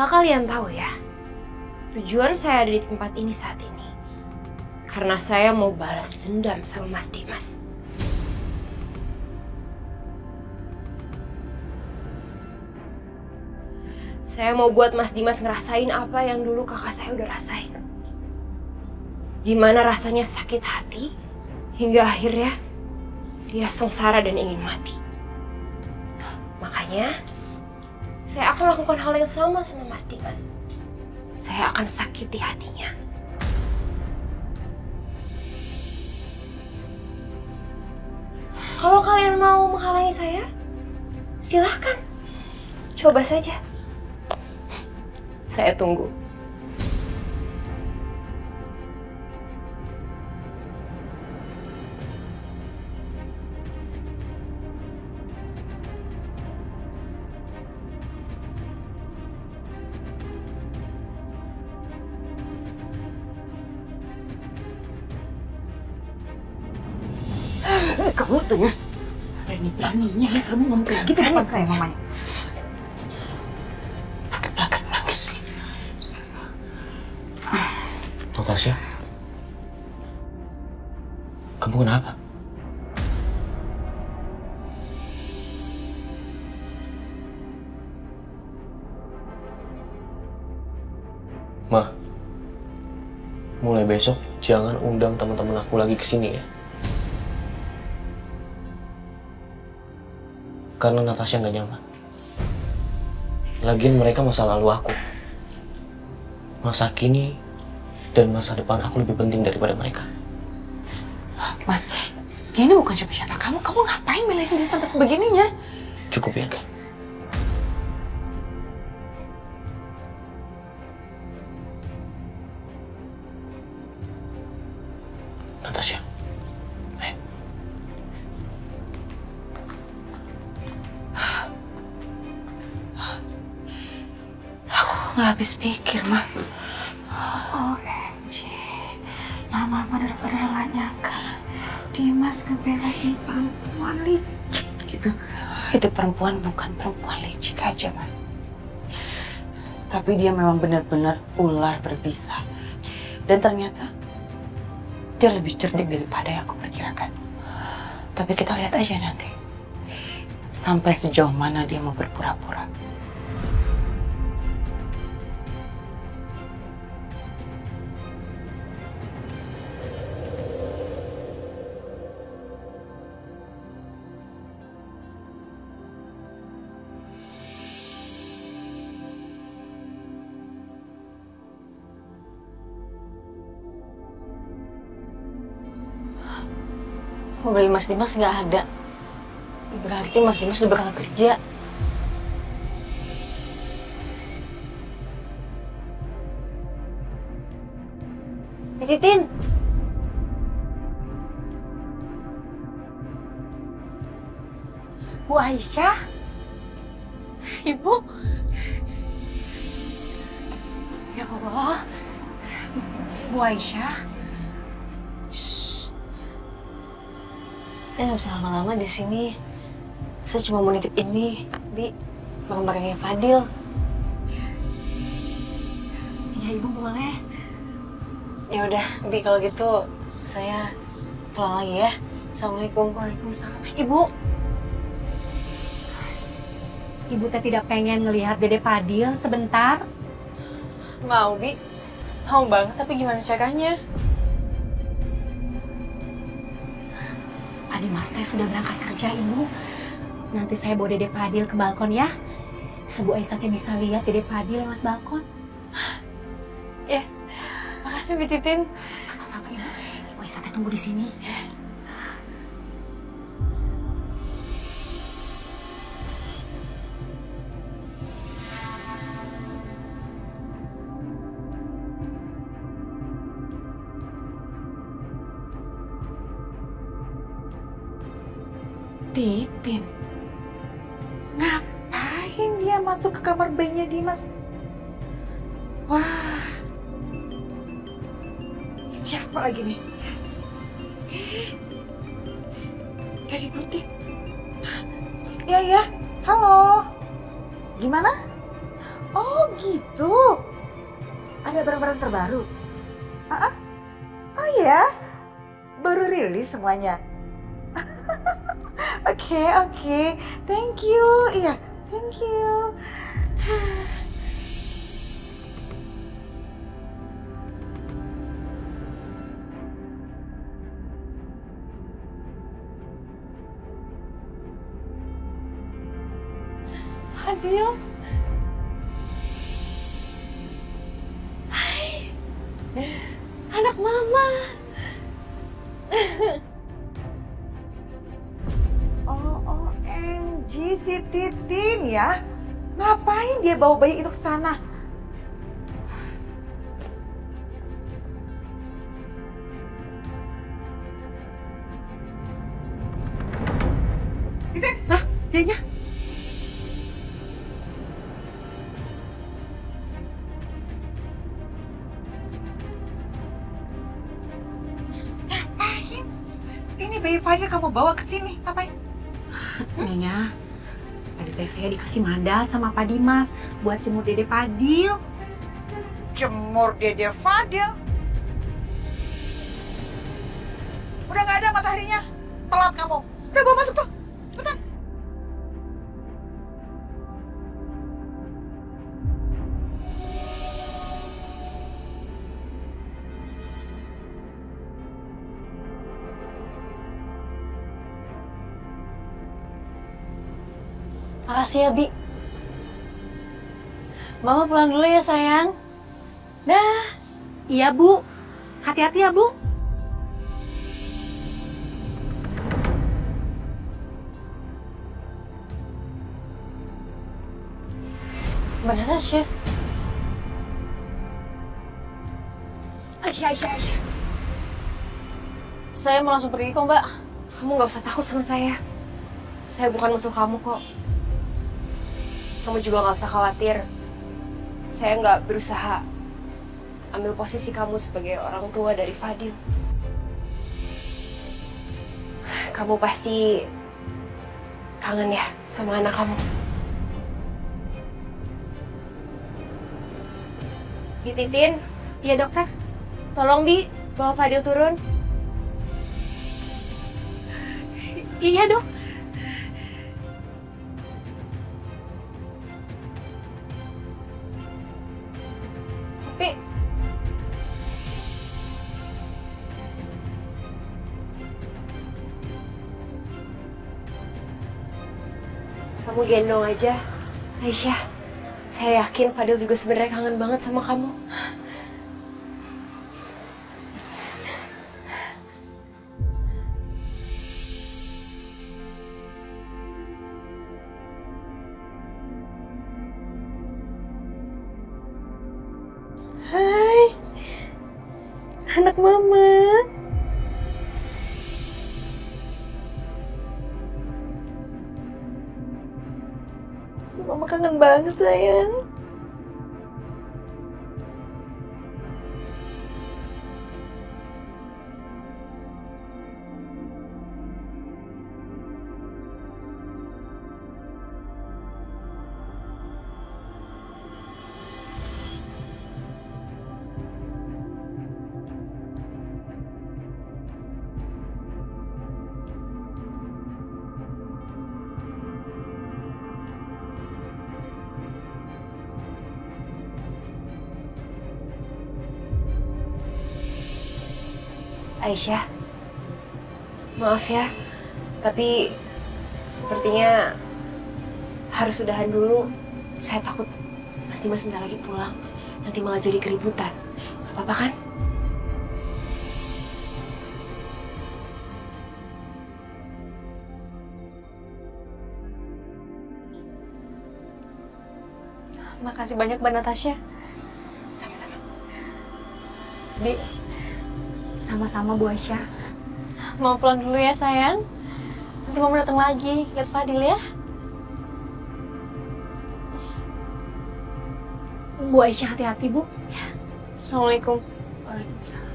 kalian tahu ya, tujuan saya ada di tempat ini saat ini karena saya mau balas dendam sama Mas Dimas. Saya mau buat Mas Dimas ngerasain apa yang dulu kakak saya udah rasain. Gimana rasanya sakit hati hingga akhirnya dia sengsara dan ingin mati. Makanya saya akan lakukan hal yang sama Mas Dimas. Saya akan sakiti hatinya. Kalau kalian mau menghalangi saya, silahkan. Coba saja. Saya tunggu. Kamu tuh ya, berani-beraninya ya kamu ngomong kayak gitu depan saya mamanya. Pakai belakang nangis. Natasha, kamu kenapa? Ma, mulai besok jangan undang teman-teman aku lagi ke sini ya. Karena Natasha nggak nyaman. Lagian mereka masa lalu aku. Masa kini dan masa depan aku lebih penting daripada mereka. Mas, dia ini bukan siapa-siapa kamu. Kamu ngapain milihin dia sampai sebegininya? Cukup ya, Kak? Natasha, ayo. Aku nggak habis pikir, Ma. OMG, Mama bener-bener gak nyangka Dimas ngebelain perempuan licik gitu. Itu perempuan bukan perempuan licik aja, Ma. Tapi dia memang benar-benar ular berbisa. Dan ternyata dia lebih cerdik daripada yang aku perkirakan. Tapi kita lihat aja nanti. Sampai sejauh mana dia mau berpura-pura. Mobil Mas Dimas nggak ada. Berarti Mas Dimas udah berangkat kerja. Titin. Bu Aisyah? Ibu? Ya Allah. Bu Aisyah? Saya nggak bisa lama-lama di sini. Saya cuma mau nitip ini, Bi, barang-barangnya Fadil. Iya, Ibu boleh. Ya udah, Bi, kalau gitu saya pulang lagi ya. Assalamualaikum. Waalaikumsalam. Ibu teh tidak pengen ngelihat Dede Fadil sebentar? Mau, Bi. Mau banget, tapi gimana caranya? Pak Dimas teh sudah berangkat kerja, Ibu. Nanti saya bawa Dede Fadil ke balkon ya. Bu Aisyah teh bisa lihat Dede Fadil lewat balkon. Ya, makasih, Bi Titin. Sama-sama, Ibu. Bu Aisyah teh tunggu di sini. Titin, ngapain dia masuk ke kamar bayinya Dimas? Wah, siapa lagi nih? Dari butik. Ya, halo. Gimana? Oh gitu. Ada barang-barang terbaru? Ah, oh ya, baru rilis semuanya. Oke. Thank you. Iya, thank you. Fadil. Hai. Anak mama. OMG si Titin ya. Ngapain dia bawa bayi itu ke sana? Titin, dianya. Ngapain? Ini bayi Fadil kamu bawa ke sini, ngapain? Nyonya, tadi teh saya dikasih mandat sama Pak Dimas buat jemur Dede Fadil. Jemur Dede Fadil? Udah nggak ada mataharinya. Telat kamu. Udah bawa masuk tuh. Cepetan. Makasih ya, Bi. Mama pulang dulu ya, sayang. Dah. Iya, Bu. Hati-hati ya, Bu. Mana Tasya? Aisyah. Saya mau langsung pergi kok, Mbak. Kamu nggak usah takut sama saya. Saya bukan musuh kamu kok. Kamu juga nggak usah khawatir. Saya nggak berusaha ambil posisi kamu sebagai orang tua dari Fadil. Kamu pasti kangen ya sama anak kamu. Bi Titin, Iya, dokter. tolong Bi bawa Fadil turun. Iya, Dok. Tapi kamu gendong aja, Aisyah. Saya yakin Fadil juga sebenarnya kangen banget sama kamu. Hai. Anak mama. Mama kangen banget, sayang. Aisyah, maaf ya, tapi sepertinya harus udahan dulu. Saya takut Mas Dimas bentar lagi pulang, nanti malah jadi keributan. Gak apa-apa kan? Makasih banyak, Mbak Natasha. Sama-sama. Bi, Sama-sama, Bu Aisyah. mau pulang dulu ya, sayang. Nanti Mama datang lagi lihat Fadil ya. Bu Aisyah hati-hati, Bu. Assalamualaikum. Waalaikumsalam.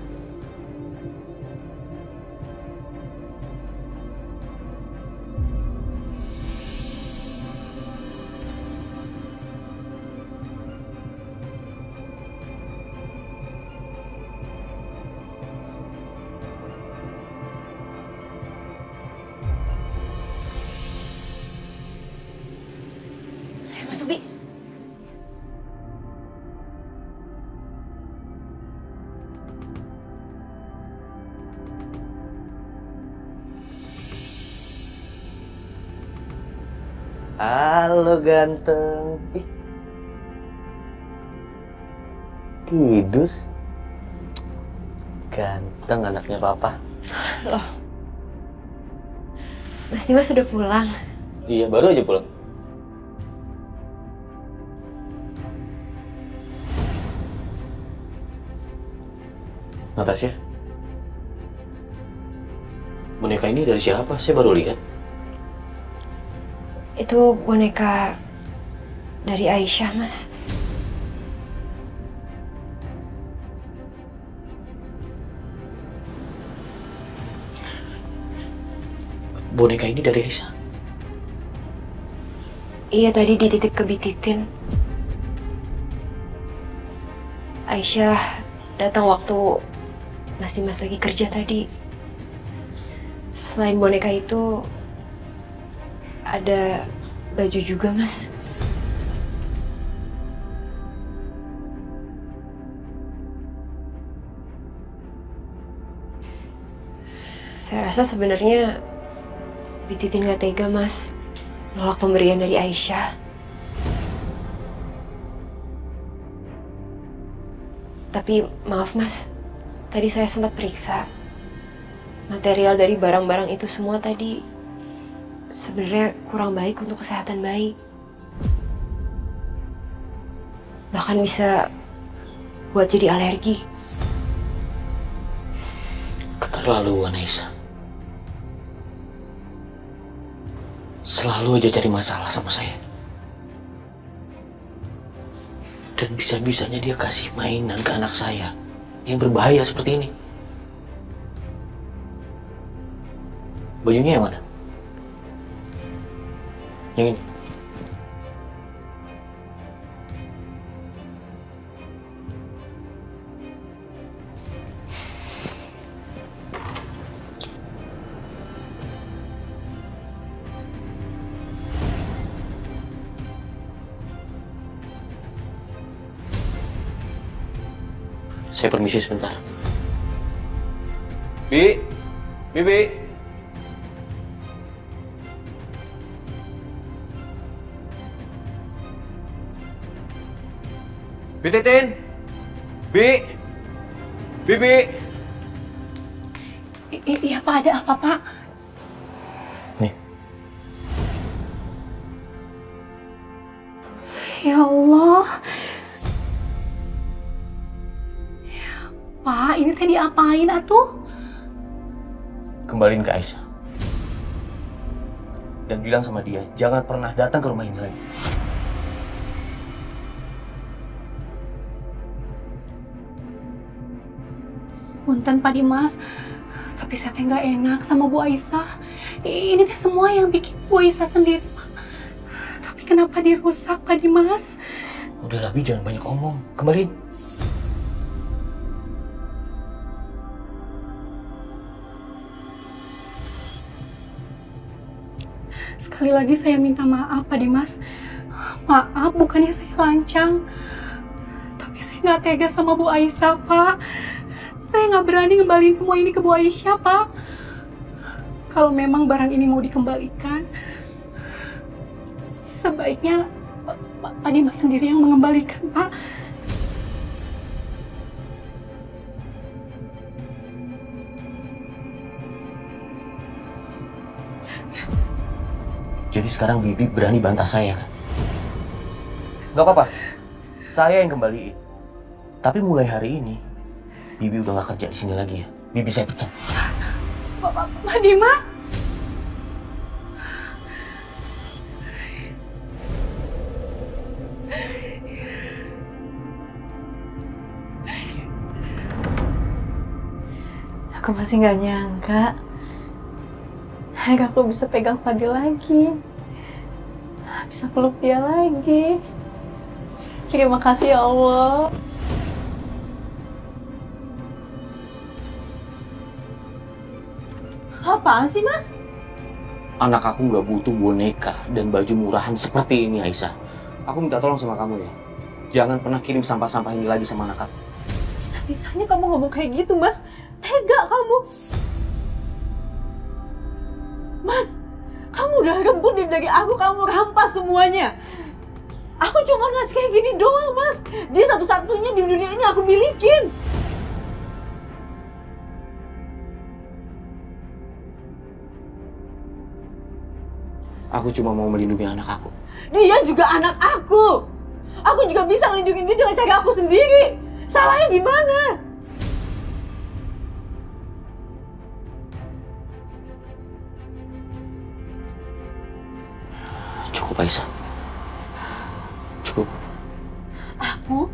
Halo ganteng. Ih. Tidur. Ganteng anaknya papa. Loh. Mas Dimas sudah pulang? Iya, baru aja pulang. Natasha, boneka ini dari siapa? Saya baru lihat. Itu boneka dari Aisyah, Mas. Boneka ini dari Aisyah? Iya, tadi dititip ke Bititin. Aisyah datang waktu Mas Dimas lagi kerja tadi. Selain boneka itu, ada baju juga, Mas. Saya rasa sebenarnya Bititin gak tega, Mas, nolak pemberian dari Aisyah. Tapi maaf, Mas, tadi saya sempat periksa. Material dari barang-barang itu semua tadi sebenarnya kurang baik untuk kesehatan bayi. Bahkan bisa buat jadi alergi. Keterlaluan, Aisyah. Selalu aja cari masalah sama saya. Dan bisa-bisanya dia kasih mainan ke anak saya yang berbahaya seperti ini. Bajunya yang mana? Yang ini? Saya permisi sebentar. Bibi. Bititin. Bibi. Iya Pak, ada apa Pak? Nih. Ya Allah. Pak, ini tadi apain atuh? Kembaliin ke Aisyah. Dan bilang sama dia, jangan pernah datang ke rumah ini lagi. Punten Pak Dimas, tapi saya teh nggak enak sama Bu Aisyah. Ini teh semua yang bikin Bu Aisyah sendiri, Pak. Tapi kenapa dirusak, Pak Dimas? Udah Bi, jangan banyak omong. Kembaliin. Sekali lagi saya minta maaf, Pak Dimas. Maaf, bukannya saya lancang. Tapi saya nggak tega sama Bu Aisyah, Pak. Saya nggak berani ngembaliin semua ini ke Bu Aisyah, Pak. Kalau memang barang ini mau dikembalikan, sebaiknya Pak Dimas sendiri yang mengembalikan, Pak. Jadi sekarang Bibi berani bantah saya. Gak apa-apa, saya yang kembaliin. Tapi mulai hari ini, Bibi udah gak kerja di sini lagi ya. Bibi saya pecat. Pak Dimas? Aku masih nggak nyangka aku bisa pegang Fadil lagi, bisa peluk dia lagi. Terima kasih ya Allah. Apaan sih, Mas? Anak aku nggak butuh boneka dan baju murahan seperti ini, Aisyah. Aku minta tolong sama kamu ya. Jangan pernah kirim sampah-sampah ini lagi sama anak aku. Bisa-bisanya kamu ngomong kayak gitu, Mas. Tega kamu. Mas, Kamu udah rebut dari aku, kamu rampas semuanya. Aku cuma ngasih kayak gini doang, Mas. Dia satu-satunya di dunia ini aku milikin. Aku cuma mau melindungi anak aku. Dia juga anak aku. Aku juga bisa ngelindungin dia dengan cara aku sendiri. Salahnya di mana? Cukup, Aisyah. Cukup. Aku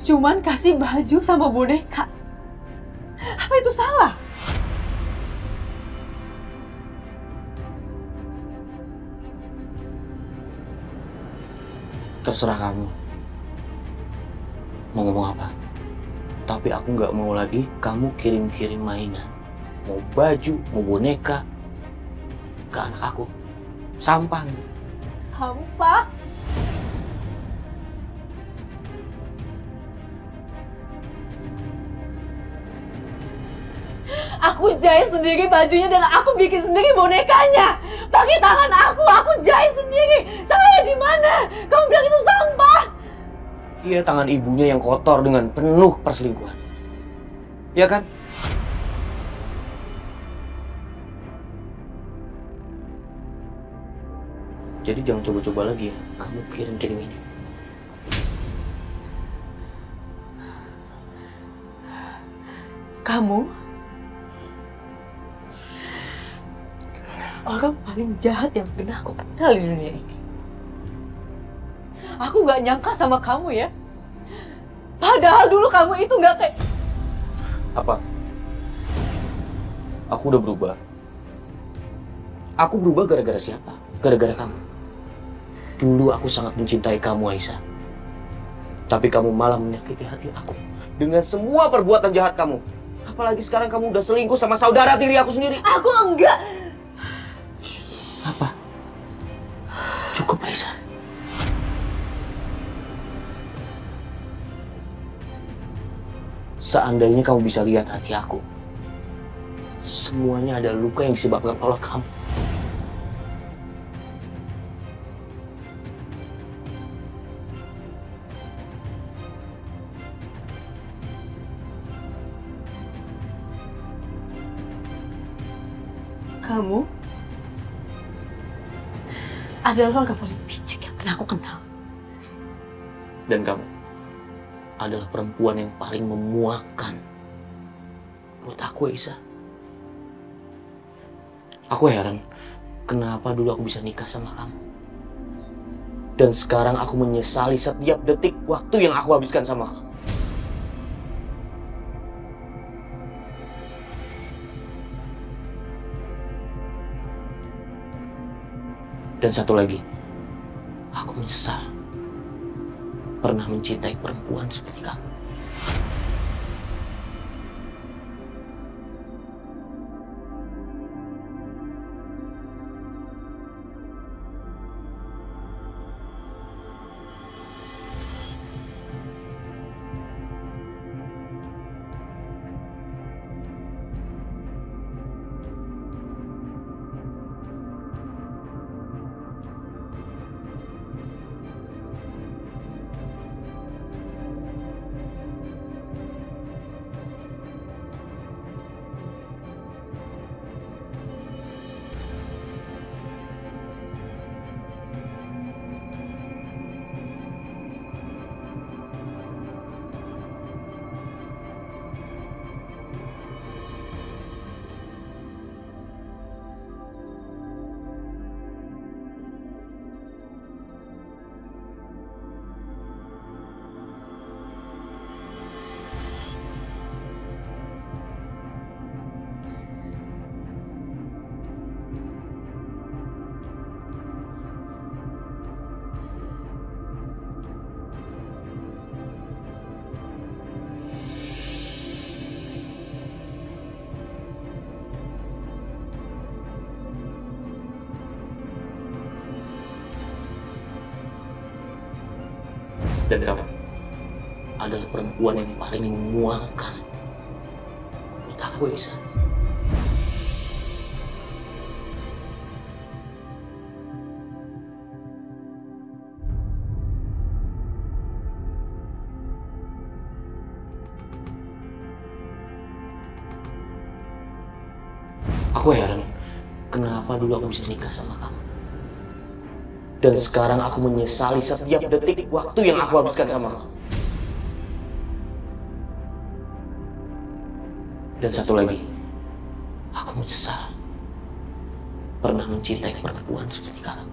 cuman kasih baju sama boneka. Apa itu salah? Terserah kamu. Mau ngomong apa? Tapi aku nggak mau lagi kamu kirim-kirim mainan. Mau baju, mau boneka ke anak aku. Sampah gitu. Sampah? Aku jahit sendiri bajunya dan aku bikin sendiri bonekanya. Pakai tangan aku jahit sendiri. Salahnya di mana? Kamu bilang itu sampah. Iya, tangan ibunya yang kotor dengan penuh perselingkuhan. Ya kan? Jadi jangan coba-coba lagi ya, kamu kirim-kirim ini. Kamu orang paling jahat yang pernah aku kenal di dunia ini. Aku gak nyangka sama kamu ya. Padahal dulu kamu itu gak kayak... Apa? Aku udah berubah. Aku berubah gara-gara siapa? Gara-gara kamu. Dulu aku sangat mencintai kamu, Aisyah. Tapi kamu malah menyakiti hati aku dengan semua perbuatan jahat kamu. Apalagi sekarang kamu udah selingkuh sama saudara tiri aku sendiri. Aku enggak. Apa? Cukup, Aisyah. Seandainya kamu bisa lihat hati aku, semuanya ada luka yang disebabkan oleh kamu. Kamu adalah orang paling picik yang pernah aku kenal. Dan kamu adalah perempuan yang paling memuakkan buat aku, Aisyah. Aku heran kenapa dulu aku bisa nikah sama kamu. Dan sekarang aku menyesali setiap detik waktu yang aku habiskan sama kamu. Dan satu lagi, aku menyesal pernah mencintai perempuan seperti kamu. Dan kamu adalah perempuan yang paling memuakkan buat aku, Aisyah. Aku heran, kenapa dulu aku bisa nikah sama kamu. Dan sekarang aku menyesali setiap detik waktu yang aku habiskan sama kamu. Dan satu lagi, aku menyesal pernah mencintai perempuan seperti kamu.